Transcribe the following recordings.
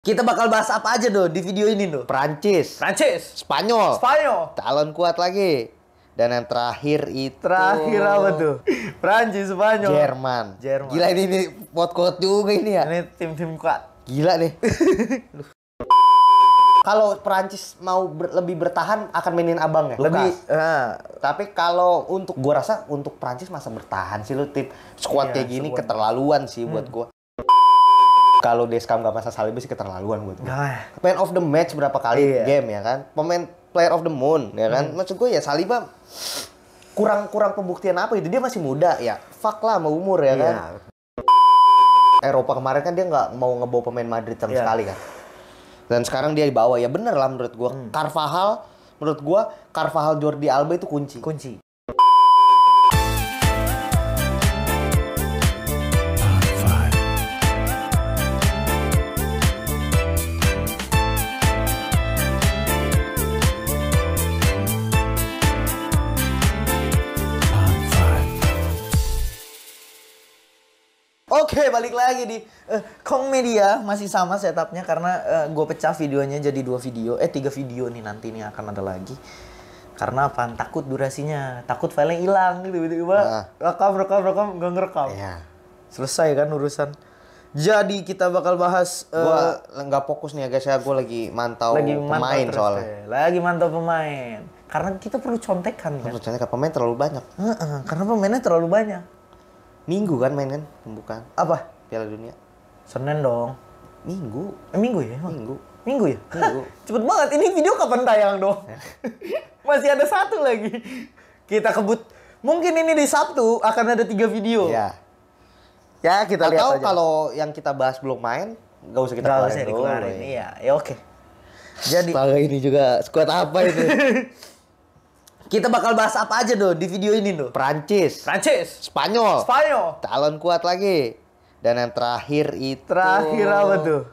Kita bakal bahas apa aja do di video ini do? Prancis, Spanyol, calon kuat lagi. Dan yang terakhir itu Terakhir apa tuh? Prancis, Spanyol, Jerman. Gila ini quote-quote juga ini ya. Ini tim-tim kuat. Gila nih. Kalau Prancis mau lebih bertahan akan mainin abang ya? Lebih. Tapi kalau untuk gua rasa untuk Prancis masa bertahan sih lu tim squad kayak gini squad. keterlaluan sih buat gua. Kalau Deskam gak masa Saliba sih keterlaluan buat gue. Man of the match berapa kali game ya kan? Pemain player of the moon ya kan? Maksud gue ya Saliba kurang pembuktian apa itu, dia masih muda ya. Fuck lah sama umur ya kan? Eropa kemarin kan dia nggak mau ngebawa pemain Madrid sama sekali kan. Dan sekarang dia dibawa ya bener lah menurut gue. Menurut gue Carvajal, Jordi Alba itu kunci. Oke, balik lagi di Kong Media. Masih sama setupnya karena gue pecah videonya jadi 3 video nih nanti nih akan ada lagi. Karena apa? Takut durasinya, takut filenya hilang gitu tiba-tiba. Rekam nggak ngerekam. Selesai kan urusan. Jadi kita bakal bahas. Gua nggak fokus nih ya guys ya, gue lagi mantau pemain soalnya. Lagi mantau pemain. Karena kita perlu contekan kan. Pemain terlalu banyak. Karena pemainnya terlalu banyak. Minggu kan main kan pembukaan. Apa? Piala Dunia. Senin dong. Minggu. Minggu ya? Minggu. Minggu ya? Minggu. Cepet banget. Ini video kapan tayang dong? Masih ada 1 lagi. Kita kebut. Mungkin ini di Sabtu akan ada 3 video. Ya. Ya kita lihat aja. Atau kalau yang kita bahas belum main, nggak usah kita keluarin. Iya, ya oke. Jadi. Astaga, ini juga skuad apa itu? Kita bakal bahas apa aja do di video ini do? Prancis, Spanyol, calon kuat lagi. Dan yang terakhir itu apa tuh?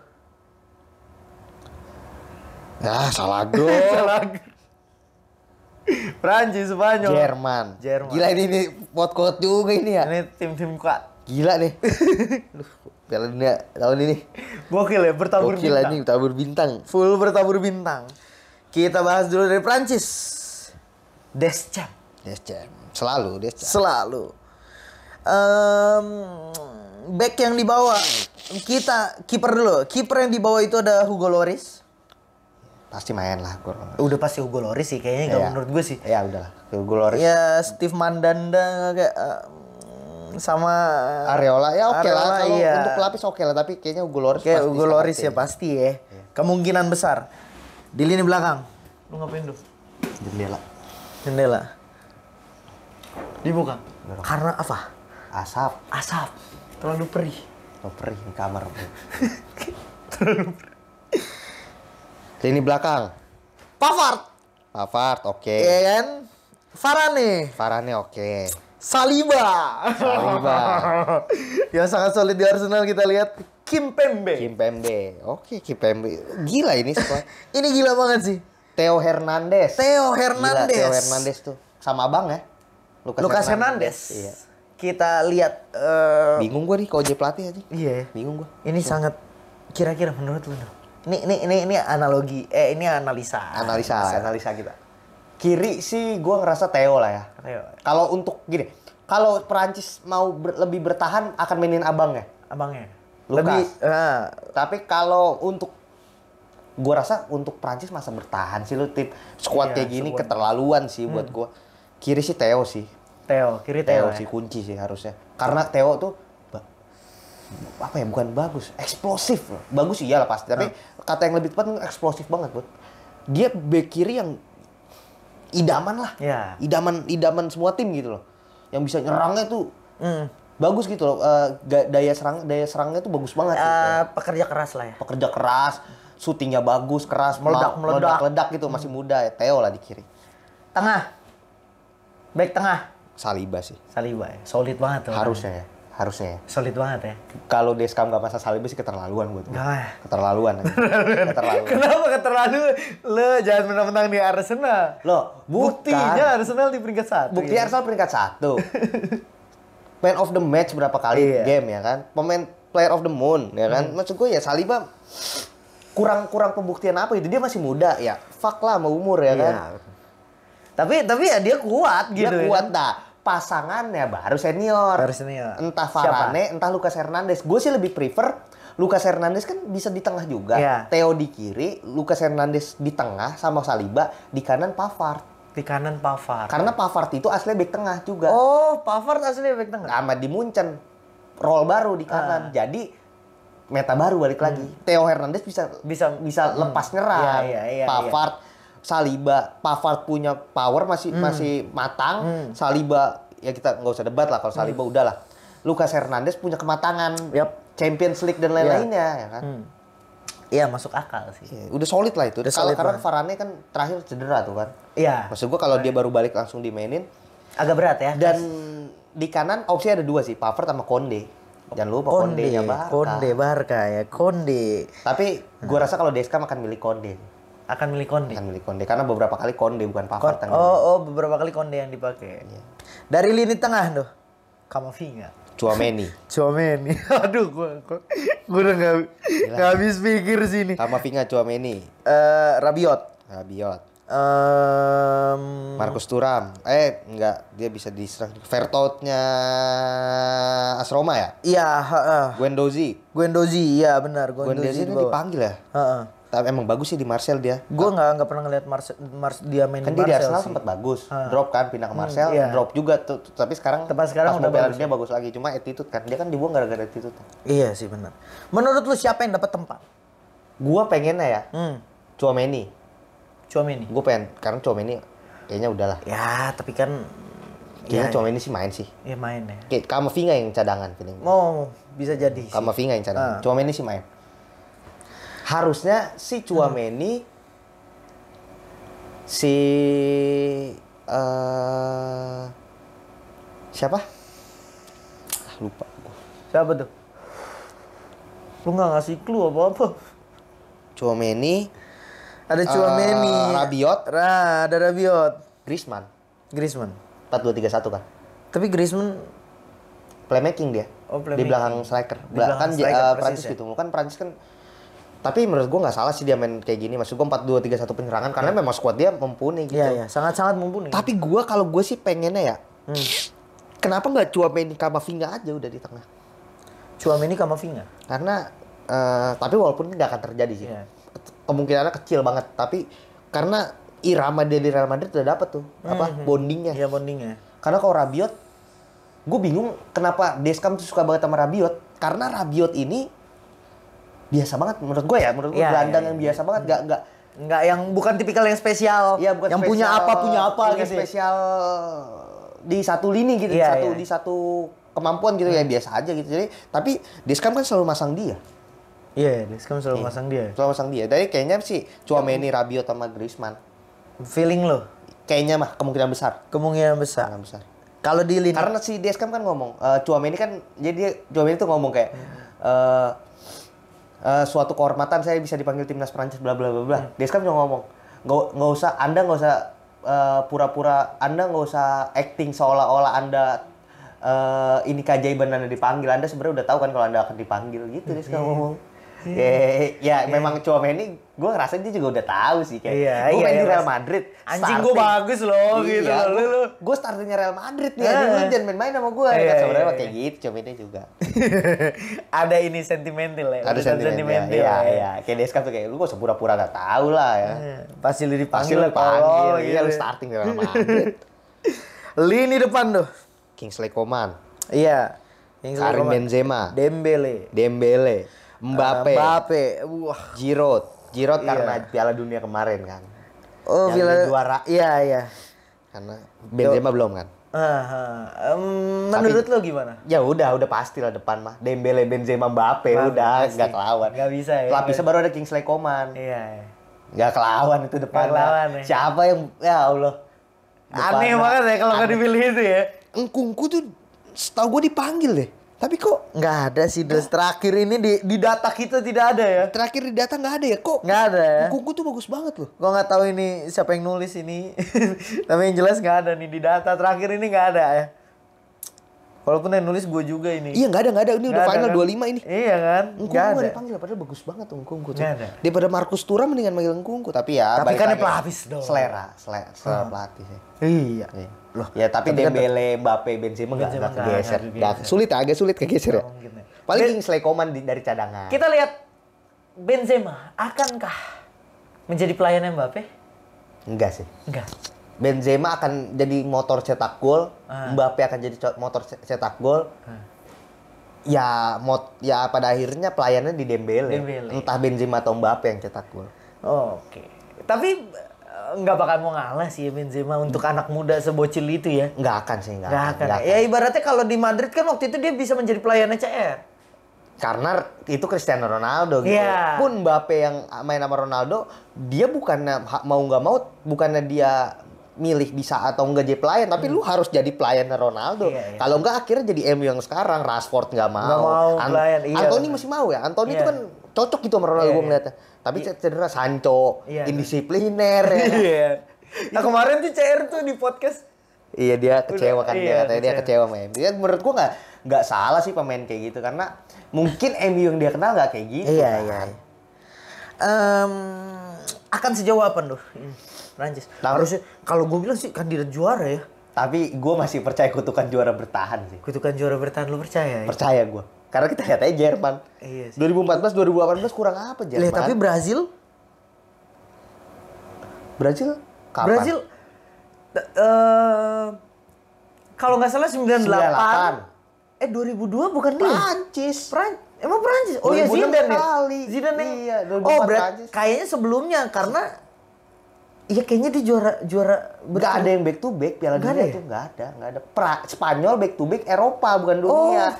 Salah gol. Prancis, Spanyol, Jerman. Gila ini quote juga ini ya. Ini tim-tim kuat. Gila nih. Piala Dunia tahun ini. Gokil ya, bertabur bintang. Ini bertabur bintang. Full bertabur bintang. Kita bahas dulu dari Prancis. Deschamps. Selalu. Back yang dibawa kita kiper dulu. Kiper yang dibawa itu ada Hugo Lloris. Pasti main lah. Udah pasti Hugo Lloris sih kayaknya kalau menurut gue sih. Ya udahlah. Hugo Lloris. Ya Steve Mandanda kayak sama Areola ya oke lah. Kalau iya. untuk pelapis oke lah, tapi kayaknya Hugo Lloris kayak Hugo Lloris ya pasti ya. Kemungkinan besar. Di lini belakang. Lu ngapain tuh? Jendela. Dibuka. Karena apa? Asap. Terlalu perih. Perih di kamar. Terlalu perih. Lini belakang. Pavard oke. Iya kan? Varane oke. Saliba. Yang sangat solid di Arsenal kita lihat Kimpembe. Oke, Kimpembe. Gila ini squad. Ini gila banget sih. Theo Hernandez tuh sama abang ya. Lucas Hernandez. Iya. Kita lihat bingung gua nih kalau jadi pelatih aja. Iya. Bingung gua. Ini sangat kira-kira menurut lu. Ini analogi ini analisa kita. Kiri sih gua ngerasa Theo lah ya. Kalau untuk gini, kalau Perancis mau lebih bertahan akan mainin abangnya. Lucas. Tapi kalau untuk gua rasa untuk Prancis masa bertahan sih lu tim squad kayak gini keterlaluan sih buat gua. Kiri sih Theo sih. Kiri Theo sih kunci sih harusnya. Karena Theo tuh apa ya, bukan bagus, eksplosif. Bagus sih iyalah pasti, tapi kata yang lebih tepat eksplosif banget, Bud. Dia bek kiri yang idaman lah. Idaman semua tim gitu loh. Yang bisa nyerangnya tuh bagus gitu loh. Daya serangnya tuh bagus banget gitu. Pekerja keras lah ya. Pekerja keras. Syutingnya bagus, keras, meledak gitu, masih muda ya. Theo lah di kiri. Back tengah. Saliba sih. Ya. Solid banget tuh. Harusnya ya. Solid banget ya. Kalau Deskam gak masa Saliba sih keterlaluan buat gue. Keterlaluan. Kenapa keterlaluan? Lo jangan menang-menang di Arsenal. Buktinya Arsenal di peringkat 1. Arsenal peringkat 1. Man of the match berapa kali game ya kan? Pemain player of the moon ya kan. Maksud gue ya Saliba kurang pembuktian apa itu, dia masih muda ya, fuck lah sama umur ya kan. Tapi ya dia kuat gitu. Dia kuat kan? dah. Pasangannya baru senior. Entah Varane, entah Lucas Hernandez. Gue sih lebih prefer Lucas Hernandez kan bisa di tengah juga. Iya. Theo di kiri, Lucas Hernandez di tengah sama Saliba, di kanan Pavard. Di kanan Pavard. Karena Pavard itu asli bek tengah juga. Oh, Pavard asli bek tengah. Sama di Munchen, role baru di kanan. Jadi meta baru balik lagi. Theo Hernandez bisa lepas nyerang. Iya, Pavard, Saliba, Pavard punya power masih matang. Saliba ya kita nggak usah debat lah kalau Saliba udahlah. Lucas Hernandez punya kematangan. Champions League dan lain-lainnya ya kan. Iya, masuk akal sih. Ya, udah solid lah itu. Karena Varane kan terakhir cedera tuh kan. Iya. Maksud gua kalau dia baru balik langsung dimainin agak berat ya. dan di kanan opsi ada dua sih, Pavard sama Konde. Jangan lupa Konde-nya Barca. Konde Barca ya, Konde. Tapi gua rasa kalau Deskam akan milih Konde. Akan milih Konde. Karena beberapa kali Konde bukan Pavard yang beberapa kali Konde yang dipakai. Iya. Dari lini tengah tuh, Camavinga. Tchouaméni. Aduh, gua udah nggak habis pikir sini. Camavinga, Tchouaméni. Rabiot. Marcus Thuram. Enggak, dia bisa diserang. Vertoutnya AS Roma ya? Iya, Guendouzi, iya benar. Guendouzi ini dipanggil ya? Tapi emang bagus sih di Marseille dia. Gue nggak pernah ngeliat dia main kan di Marseille. Kan dia di Arsenal sempat bagus. Drop kan, pindah ke Marseille, drop juga tuh. Tapi sekarang pas udah Piala Dunia bagus lagi. Cuma attitude kan. Dia kan dibuang gara-gara attitude. Iya sih benar. Menurut lu siapa yang dapat tempat? Gua pengennya ya. Tchouaméni. Gue pengen, karena Tchouaméni kayaknya udahlah. Ya, tapi kan kayaknya Tchouaméni sih main sih. Iya main ya. Kayak Camavinga yang cadangan feeling. Bisa jadi sih. Camavinga yang cadangan. Tchouaméni sih main. Harusnya si Tchouaméni siapa? Lupa. Siapa tuh? Lu nggak ngasih clue apa-apa. Tchouaméni. Ada Tchouaméni. Rabiot. Ada Rabiot. Griezmann. 4-2-3-1 kan. Tapi Griezmann playmaking dia. Di belakang striker. Kan Prancis gitu. Kan Prancis kan. Tapi menurut gue nggak salah sih dia main kayak gini. Maksud gue 4-2-3-1 penyerangan karena memang squad dia mumpuni gitu. Iya, sangat-sangat mumpuni. Tapi kalau gue sih pengennya ya. Kenapa nggak Tchouaméni Camavinga aja udah di tengah? Tchouaméni Camavinga. Karena tapi walaupun nggak akan terjadi sih. Kemungkinannya kecil banget. Tapi karena irama dia di Real Madrid udah dapet tuh bondingnya. Iya, bondingnya. Karena kalau Rabiot, gue bingung kenapa Deskam tuh suka banget sama Rabiot. Karena Rabiot ini biasa banget menurut gue gelandang yang biasa banget, nggak yang bukan tipikal yang spesial, bukan yang spesial, punya apa gitu. Spesial di satu lini gitu, di satu kemampuan gitu ya biasa aja gitu. Jadi tapi Deskam kan selalu masang dia. Iya, Deskam selalu masang dia. Jadi kayaknya sih Tchouaméni, Rabiot sama Griezmann. Feeling lo? Kayaknya mah kemungkinan besar. Kalau di lini karena si Deskam kan ngomong, Tchouaméni kan jadi Tchouaméni tuh ngomong kayak suatu kehormatan saya bisa dipanggil timnas Prancis bla bla bla bla. Deskam juga ngomong, nggak usah pura-pura, Anda nggak usah acting seolah-olah Anda ini keajaiban Anda dipanggil. Anda sebenarnya udah tahu kan kalau Anda akan dipanggil gitu. Deskam ngomong. Memang Tchouaméni gue ngerasain dia juga udah tahu sih kayak gue main di Real Madrid, anjing gue bagus loh gitu. Gue starternya Real Madrid nih, lu jangan main-main sama gue. Sebenarnya kayak gitu Tchouaméni juga. Ada ini sentimental ya. Ada sentimental. Iya. Kayak Deskam tuh kayak lu gak usah pura-pura gak tahu lah ya. Pasti lu dipanggil. Iya, lu starting di Real Madrid. Lini depan tuh Kingsley Coman. Iya. Karim Benzema. Dembele. Mbappe. Wah. Giroud karena Piala Dunia kemarin kan. Piala juara. Iya. Karena Benzema belum kan. Menurut lo gimana? Ya udah pasti lah depan mah. Dembele, Benzema, Mbappe udah enggak kelawan. Enggak bisa ya. Lapisnya baru ada Kingsley Coman. Iya. Enggak kelawan itu depan. Siapa yang ya Allah. Aneh banget ya kalau nggak dipilih itu ya. Engkungku tuh setahu gue dipanggil deh. Tapi kok nggak ada sih Dos. Terakhir ini di data kita tidak ada ya. Terakhir di data nggak ada ya. Kok nggak ada ya. Engkungku tuh bagus banget loh. Gue nggak tahu ini siapa yang nulis ini. Tapi yang jelas nggak ada nih di data. Terakhir ini nggak ada ya. Walaupun yang nulis gue juga ini. Iya nggak ada. Ini udah Nggak final ada, kan? 25 ini. Iya kan? Ngkungku Nggak nggak ada. dipanggil, padahal bagus banget tuh Ngkungku tuh. Nggak ada. Daripada Marcus Thuram mendingan manggil Ngkungku, tapi ya. Tapi balik kan lagi. dia pelapis dong. Selera pelatih sih. Iya. Loh, ya tapi Dembele, Mbappe, Benzema nggak kegeser. Agak sulit kegeser ya. Paling Kingsley Coman dari cadangan. Kita lihat Benzema akankah menjadi pelayan Mbappe? Enggak sih. Enggak. Benzema akan jadi motor cetak gol, Mbappe akan jadi motor cetak gol. Ya pada akhirnya pelayannya di Dembele. Entah Benzema atau Mbappe yang cetak gol. Oke. Tapi nggak bakal mau ngalah sih ya Benzema untuk anak muda sebocil itu ya. Nggak akan sih, nggak akan. Ya ibaratnya kalau di Madrid kan waktu itu dia bisa menjadi pelayannya CR. Karena itu Cristiano Ronaldo gitu. Yeah. Pun Mbappe yang main sama Ronaldo, dia bukannya mau nggak mau, bukannya dia milih bisa atau enggak jadi pelayan, tapi lu harus jadi pelayan Ronaldo. Iya. Kalau enggak akhirnya jadi MU yang sekarang, Rashford nggak mau. Nggak mau pelayan, iya. Anthony masih mau ya. Anthony itu kan cocok gitu sama Ronaldo gue ngeliatnya. Tapi cedera Sancho, indisipliner ya. Iya. Nah kemarin tuh CR tuh di podcast. Iya dia kecewa kan dia katanya dia kecewa sama MU. Ya menurut gua nggak salah sih pemain kayak gitu karena mungkin MU yang dia kenal nggak kayak gitu. Iya. Akan sejauh apa tuh Prancis? Harusnya kalau gue bilang sih kandidat juara ya. Tapi gue masih percaya kutukan juara bertahan sih. Kutukan juara bertahan lu percaya? Ya? Percaya gue. Karena kita lihat aja Jerman. Iya sih. 2014 2018 kurang apa Jerman? Tapi Brazil kapan? Brazil kalau nggak salah 98. 2002 bukan dia? Prancis. Emang Prancis? Oh iya Zidane kali. Zidane. Iya, 2004 oh Prancis. kayaknya sebelumnya karena iya kayaknya dia juara nggak ada yang back to back Piala Dunia itu nggak ada. Spanyol back to back Eropa bukan dunia.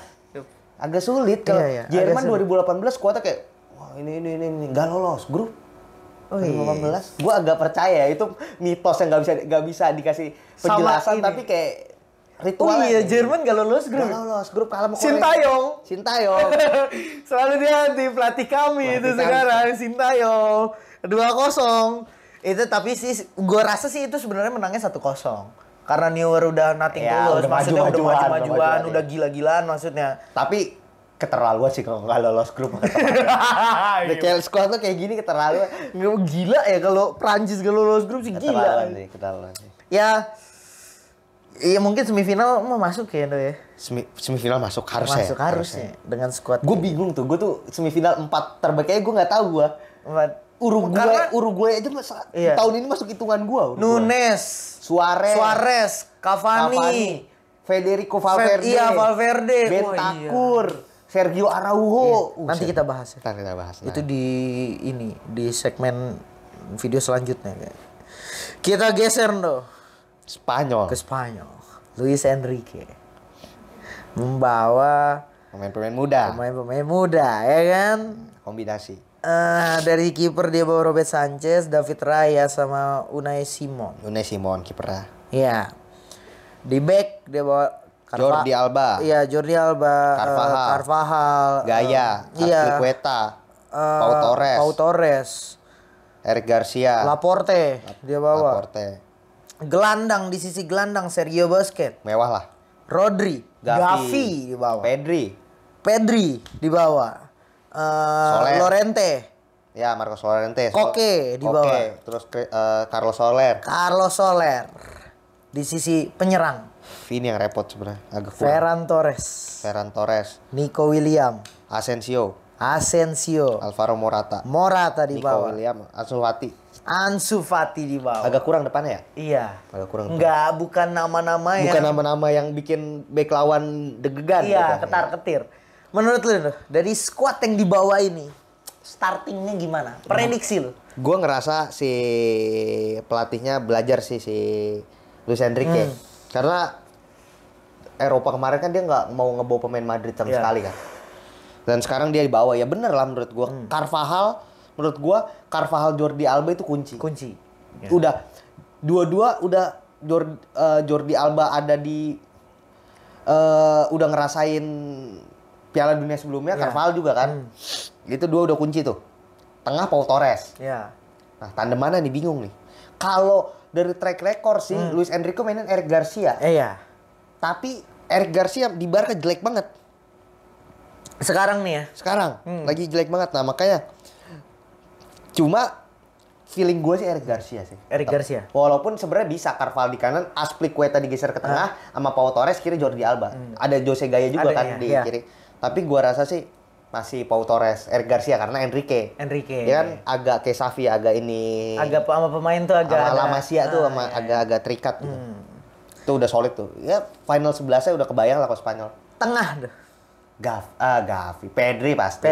Agak sulit kalau Jerman 2018 kuota kayak wah ini nggak lolos grup. 2018 gue agak percaya itu mitos yang nggak bisa dikasih penjelasan tapi kayak ritual. Oh iya Jerman nggak lolos grup. Nggak lolos grup kalah sama Sintayong. Selalu dia di pelatih kami itu sekarang Sintayong 2-0. Itu tapi sih gue rasa sih itu sebenarnya menangnya 1-0. Karena Neuer udah nothing tulus, maksudnya udah maju-majuan, udah gila-gilaan maksudnya. Tapi keterlaluan sih kalau nggak lolos grup. Kayak squad tuh kayak gini keterlaluan. Gila ya kalau Prancis gak lolos grup sih gila. Keterlaluan sih. Ya, iya mungkin semifinal mau masuk ya Do ya. Semifinal masuk harusnya. Dengan squad. Gue bingung tuh, gue tuh semifinal 4 terbaiknya gue nggak tahu gue. Uruguay aja tahun ini masuk hitungan gue. Nunes, Suarez, Cavani, Federico Valverde, Valverde, Bentancur, Sergio Araujo. Nanti kita bahas ya. Kita bahas. Itu di segmen video selanjutnya. Kita geser Do. Spanyol. Ke Spanyol. Luis Enrique membawa pemain-pemain muda ya kan? Kombinasi. Dari kiper dia bawa Robert Sanchez, David Raya sama Unai Simon kipernya. Iya. Di back dia bawa Jordi Alba. Iya, Jordi Alba, Carvajal, Gaya, Azpilicueta, Pau Torres, Eric Garcia, Laporte dia bawa. Laporte. Gelandang di sisi gelandang Sergio Busquets. Mewah lah. Rodri, Gavi di bawah. Pedri di bawah. Llorente. Ya, Marcos Llorente. Koke di bawah. Terus Carlos Soler. Di sisi penyerang. Ini yang repot sebenarnya, agak kurang. Ferran Torres. Nico William. Asensio. Alvaro Morata di bawah. Nico William. Ansu Fati di bawah. Agak kurang depannya ya? Iya. Agak kurang. Bukan nama-nama yang... Bukan nama-nama yang bikin back lawan deg-degan. Iya, ketar-ketir. Menurut lu dari squad yang dibawa ini, startingnya gimana? Prediksi lu? Gue ngerasa si pelatihnya belajar si Luis Enrique. Karena Eropa kemarin kan dia nggak mau ngebawa pemain Madrid sama sekali kan. Dan sekarang dia dibawa, ya bener lah menurut gue. Carvajal Jordi Alba itu kunci. Yeah. Udah dua-dua udah Jordi Alba ada di udah ngerasain Piala Dunia sebelumnya, Carvajal juga kan. Itu dua udah kunci tuh. Tengah Pau Torres. Yeah. Nah, tandem mana nih bingung nih. Kalau dari track record sih Luis Enrique mainin Eric Garcia. Iya. Tapi Eric Garcia di Barca jelek banget. Sekarang nih ya. Sekarang lagi jelek banget. Nah makanya cuma feeling gue sih Eric Garcia sih. Eric Garcia. Walaupun sebenarnya bisa Carvalho di kanan, Azpilicueta digeser ke tengah, sama Pau Torres kiri Jordi Alba. Ada Jose Gaya juga Ada, kan iya, di iya. kiri. Tapi gue rasa sih masih Pau Torres, Eric Garcia karena Enrique. Enrique. Dia kan agak kayak Xavi, agak ini. Agak sama pemain tuh agak sama ada- La Masia tuh sama iya. agak-agak terikat gitu. Itu udah solid tuh. Ya final 11-nya udah kebayang lah kalau Spanyol. Tengah tuh. Gavi, Pedri pasti.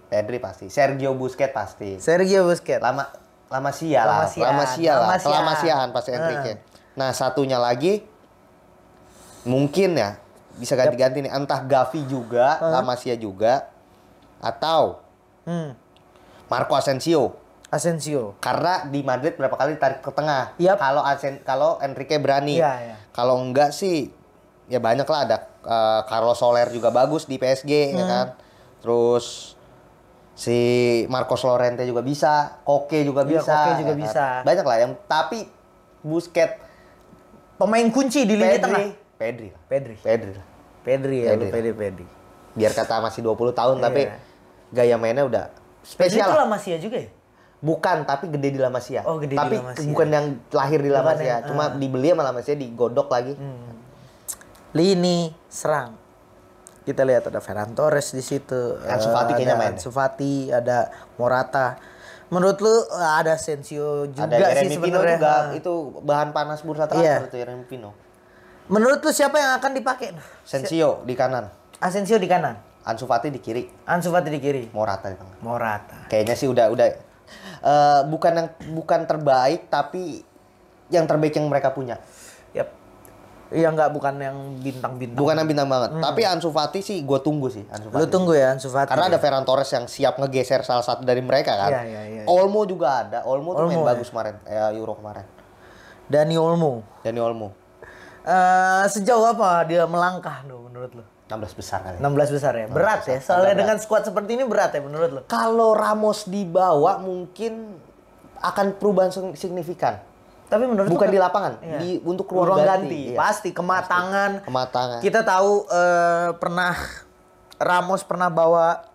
Pedri pasti. Sergio Busquets pasti. Sergio Busquets. La Masia lah. La Masiaan pasti Enrique. Nah, satunya lagi mungkin ya bisa ganti-ganti nih, entah Gavi juga, La Masia juga atau Marco Asensio. Karena di Madrid berapa kali ditarik ke tengah. Yap. Kalau Enrique berani. Iya, iya. Kalau enggak sih ya banyak lah, ada Carlos Soler juga bagus di PSG ya kan. Terus si Marcos Llorente juga bisa, Koke juga Iya, bisa. Koke juga ya kan? bisa. Banyak lah yang tapi Busquets, Pemain kunci di lini tengah. Pedri. Pedri ya, lu Pedri. Biar kata masih 20 tahun tapi Iya. gaya mainnya udah Pedri spesial itu lah. La Masia juga ya? Bukan, tapi gede di La Masia. Oh, gede di tapi La Masia. bukan yang lahir di La Bukan Masia, yang- cuma dibeli sama La Masia, digodok lagi. Lini serang. Kita lihat ada Ferran Torres di situ. Ansu Fati kayaknya ada main. Ansu Fati, ada Morata. Menurut lu ada Asensio juga Ada sih Yeremy Pino sebenarnya. juga, itu bahan panas bursa transfer Iya. itu Yeremy Pino. Menurut lu siapa yang akan dipakai? Sensio di kanan, Asensio di kanan, Ansu Fati di kiri, Ansu Fati di kiri, Morata di tengah. Morata. Kayaknya sih udah bukan terbaik tapi yang terbaik yang mereka punya. Yap. Iya bukan yang bintang-bintang. Bukan yang bintang banget. Tapi Ansu Fati sih gue tunggu sih Ansu Fati. Lu tunggu ya Ansu Fati. Karena ada Ferran Torres yang siap ngegeser salah satu dari mereka kan. Iya. Olmo juga ada. Olmo tuh main Olmo, bagus kemarin, Euro kemarin. Dani Olmo. Dani Olmo. Sejauh apa dia melangkah tuh menurut lu? 16 besar kali. 16 besar ya. Berat ya. Soalnya dengan skuad seperti ini berat ya menurut lu. Kalau Ramos dibawa mungkin akan perubahan signifikan. Tapi menurut Bukan lu di lapangan, iya. untuk ruang ruang ganti. Iya. Pasti kematangan. Kematangan. Kita tahu Ramos pernah bawa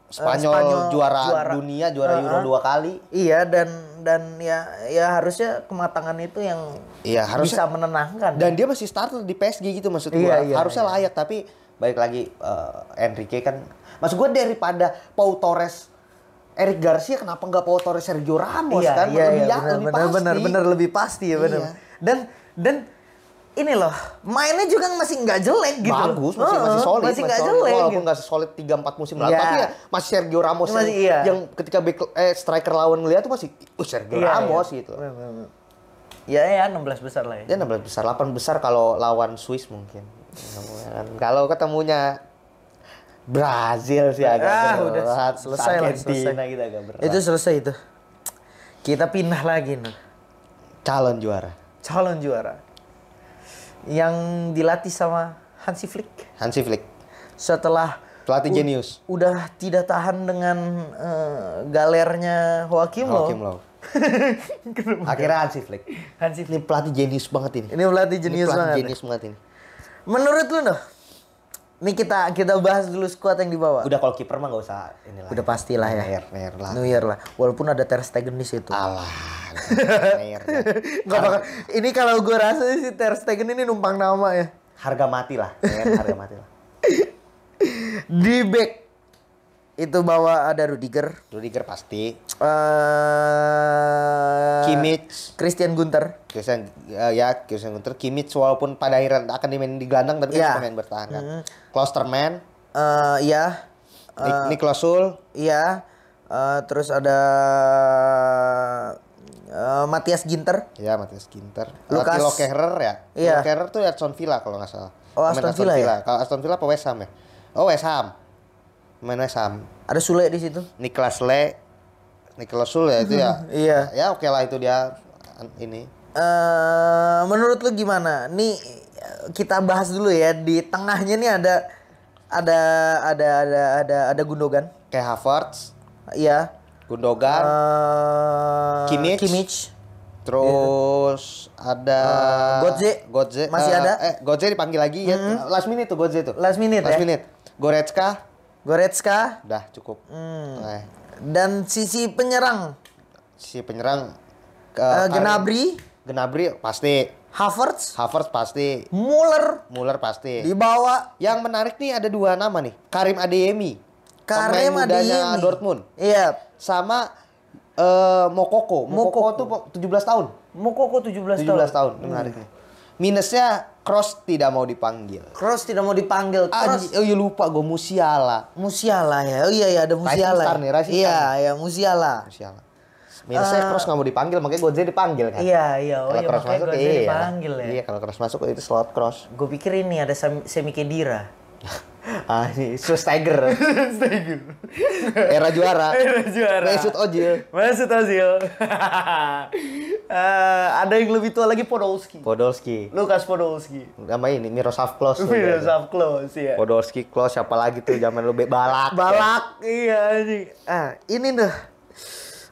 Spanyol juara dunia, juara Euro 2 kali. Iya dan ya harusnya kematangan itu yang Iya, harusnya. bisa menenangkan. Dan dia masih starter di PSG gitu maksud gue. Iya, Harusnya layak, tapi balik lagi Enrique kan. Maksud gue daripada Pau Torres, Eric Garcia, kenapa nggak Pau Torres, Sergio Ramos kan? Lebih pasti. bener lebih pasti ya bener. Iya. Dan ini loh, mainnya juga masih nggak jelek gitu. Bagus, masih solid. Masih nggak solid. jelek. Walaupun Gitu. nggak sesolid 3-4 musim lalu, Iya. tapi ya masih Sergio Ramos Masih, yang, iya. yang ketika striker lawan ngeliat tuh masih Sergio Ramos gitu. Ya 16 besar lah ya. Dia 16 besar, 8 besar kalau lawan Swiss mungkin. Kalau ketemunya Brazil sih agak udah berat. selesai lah, Argentina gitu agak berat. Itu selesai itu. Kita pindah lagi nih. Calon juara. Calon juara. Yang dilatih sama Hansi Flick. Hansi Flick, Setelah pelatih jenius. udah tidak tahan dengan galernya Joachim Löw. Joachim Löw. Akhirnya Hansi Flick. Hansi Ini pelatih jenius banget ini. Ini pelatih jenius banget. Jenius banget ini. Menurut lu noh? Ini kita bahas dulu skuad yang dibawa. Udah kalau kiper mah nggak usah inilah. Udah pastilah ya. Neuer lah. Neuer lah. Walaupun ada Ter Stegen di situ. Alah. Neuer. Nggak bakal. Ini kalau gue rasa si Ter Stegen ini numpang nama ya. Harga mati lah. Neuer harga mati lah. Di back itu bawa ada Rudiger, Rudiger pasti. Kimmich, Christian Gunter. Christian Gunter, Kimmich walaupun pada akhirnya akan dimainin di gelandang tapi Iya. kan pemain bertahan kan. Klosterman, Iya, Niklas Sul, iya. Terus ada Matthias Ginter. ya Matthias Ginter, Lucas- Thilo Kehrer ya. Iya. Thilo Kehrer tuh Aston Villa kalau nggak salah. Oh, Pemain Aston Villa ya? Kalau Aston Villa apa West Ham ya? Oh West Ham. Main West Ham. Ada Sule di situ. Niklas Sul ya itu ya. Iya. Ya oke lah itu dia ini. Menurut lu gimana? Nih kita bahas dulu ya, di tengahnya nih ada Gundogan. Kayak Havertz, Iya. Gundogan, Kimmich. Kimmich. Terus ada Götze masih ada? Götze dipanggil lagi ya. Last minute tuh Götze tuh. Last minute. Goretzka. Udah cukup. Dan sisi penyerang Gnabry pasti. Havertz pasti. Muller pasti. di bawah. Yang menarik nih ada 2 nama nih. Karim Adeyemi. Pemain mudanya Dortmund. Iya. Sama Mokoko tuh 17 tahun. Mokoko 17 tahun. Menarik nih. Minusnya Kroos tidak mau dipanggil. Kroos. Oh iya lupa gue Musiala ya. Oh iya ada Musiala. Rising Star. Iya Musiala. Minusnya Kroos nggak mau dipanggil, makanya Götze dipanggil kan. Iya. Kalau Kroos masuk dipanggil ya. Iya, kalau Kroos masuk itu slot Kroos. Gue pikir ini ada Semi Khedira. Ini Schweinsteiger. Era juara. Mesut Ozil. Ada yang lebih tua lagi Podolski. Lukas Podolski. Sama ini Miroslav Klose. Ya. Podolski, Klose, siapa lagi tuh zaman lu Balak. Iya anjing. Ini dah.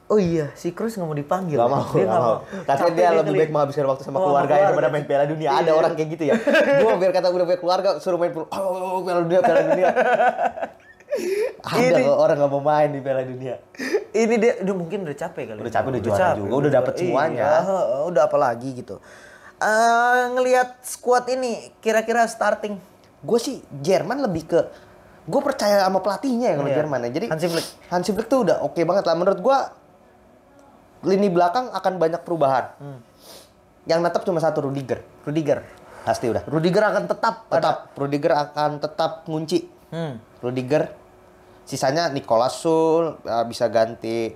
Oh iya, si Kroos nggak mau dipanggil. Nggak mau. Katanya dia lebih baik menghabiskan waktu sama keluarganya daripada main Piala Dunia. Ada orang kayak gitu ya. Gua biar kata udah punya keluarga suruh main Piala Dunia. Ada orang nggak mau main di Piala Dunia. Ini dia mungkin udah capek kali. Udah juara juga. Udah dapet semuanya. Udah apa lagi gitu. Ngelihat squad ini kira-kira starting. Gue sih Jerman lebih ke gue percaya sama pelatihnya ya kalau Jerman ya. Jadi Hansi Flick tuh udah oke banget lah menurut gue. Lini belakang akan banyak perubahan. Yang netap cuma satu Rudiger. Pasti udah. Rudiger akan tetap. Rudiger akan tetap ngunci. Rudiger. Sisanya Nicolas Sul bisa ganti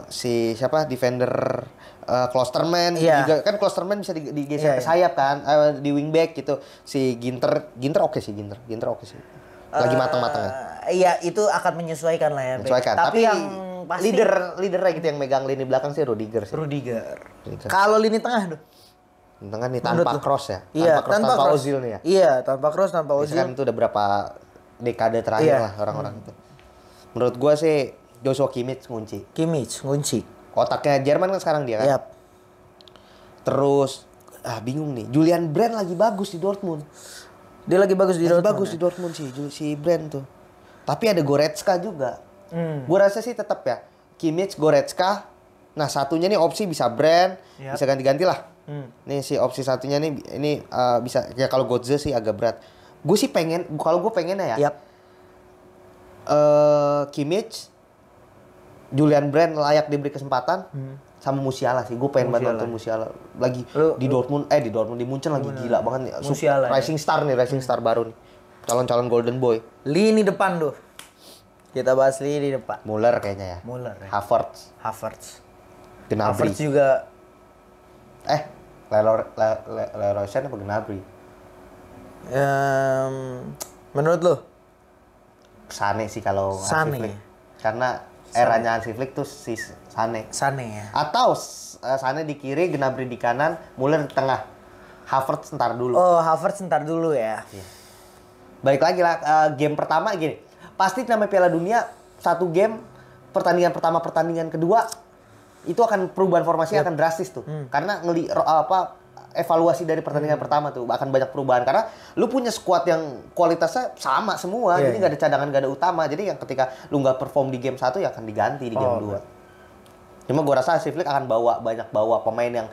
si siapa defender Klosterman juga kan Klosterman bisa digeser ke sayap kan di wingback gitu. Si Ginter oke sih. Lagi matang-matangnya. Iya, itu akan menyesuaikan lah ya. Tapi yang pasti leadernya gitu yang megang lini belakang sih Rudiger. Kalau lini tengah tuh. Tengah nih tanpa Kroos ya. Tanpa Ozil nih ya. Iya, tanpa Kroos, tanpa Ozil. Kan itu udah berapa dekade terakhir lah orang-orang itu. Menurut gua sih Joshua Kimmich ngunci. Otaknya Jerman kan sekarang dia kan. Yap. Terus bingung nih. Julian Brandt lagi bagus di Dortmund. Dia lagi bagus di Dortmund sih si Brandt tuh. Tapi ada Goretzka juga. Gue rasa sih tetap ya Kimmich, Goretzka. Nah satunya nih opsi bisa Brandt, bisa ganti-ganti lah. Nih si opsi satunya nih ini bisa ya kalau Götze sih agak berat. Gue sih kalau gue pengennya ya. Kimmich, Julian Brandt layak diberi kesempatan. Sama Musiala sih, gue pengen banget nonton Musiala lagi di Dortmund di Munchen lagi gila banget nih. Musiala rising star baru nih, calon Golden Boy. Lini depan tuh, kita bahas lini depan. Muller kayaknya ya. Havertz. Gnabry. Havertz juga. Leroy Sané apa Gnabry? Menurut lo? Sané sih kalau Hansi Flick. Karena eranya Hansi Flick tuh si Sané ya. Atau Sané di kiri, Gnabry di kanan, Muller di tengah. Havertz ntar dulu. Oh, Havertz ntar dulu ya. Iya. Baik lagi lah game pertama gini. Pasti namanya Piala Dunia satu game pertandingan pertama pertandingan kedua itu akan perubahan formasi akan drastis tuh. Karena evaluasi dari pertandingan pertama tuh akan banyak perubahan karena lu punya squad yang kualitasnya sama semua, jadi nggak ada cadangan, nggak ada utama. Jadi yang ketika lu nggak perform di game 1 ya akan diganti di game 2. Cuma gue rasa Hansi Flick akan bawa pemain yang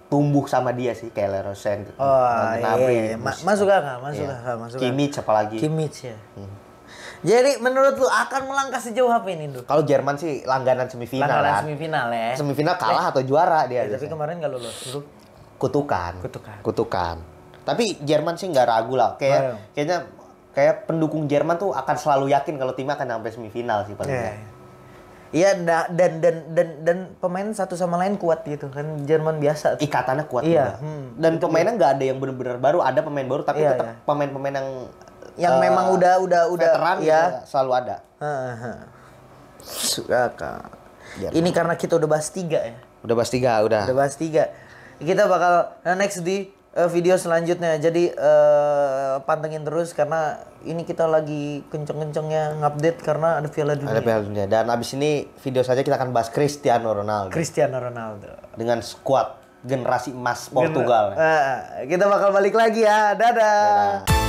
tumbuh sama dia sih kayak Leroy Sané gitu. Gnabry. Masuk akal. Kimmich apalagi. Ya. Jadi menurut lu akan melangkah sejauh apa ini, Duh? Kalau Jerman sih langganan semifinal ya. Semifinal kalah atau juara dia. Tapi kemarin nggak lolos. Kutukan. Tapi Jerman sih nggak ragu lah. Kayaknya pendukung Jerman tuh akan selalu yakin kalau timnya akan sampai semifinal sih paling. Iya, dan pemain satu sama lain kuat gitu kan. Jerman biasa. Ikatannya kuat juga. Dan pemainnya nggak ada yang benar-benar baru. Ada pemain baru tapi tetap pemain-pemain yang memang udah veteran ya selalu ada. Suka Kak. Ini karena kita udah bahas 3 ya. Udah bahas 3. Kita bakal next di video selanjutnya. Jadi pantengin terus karena ini kita lagi kenceng-kencengnya ngupdate karena ada Piala Dunia. Ada Piala Dunia. Dan abis ini video saja kita akan bahas Cristiano Ronaldo. Cristiano Ronaldo. Dengan skuad generasi emas Portugal. Kita bakal balik lagi ya. Dadah. Dadah.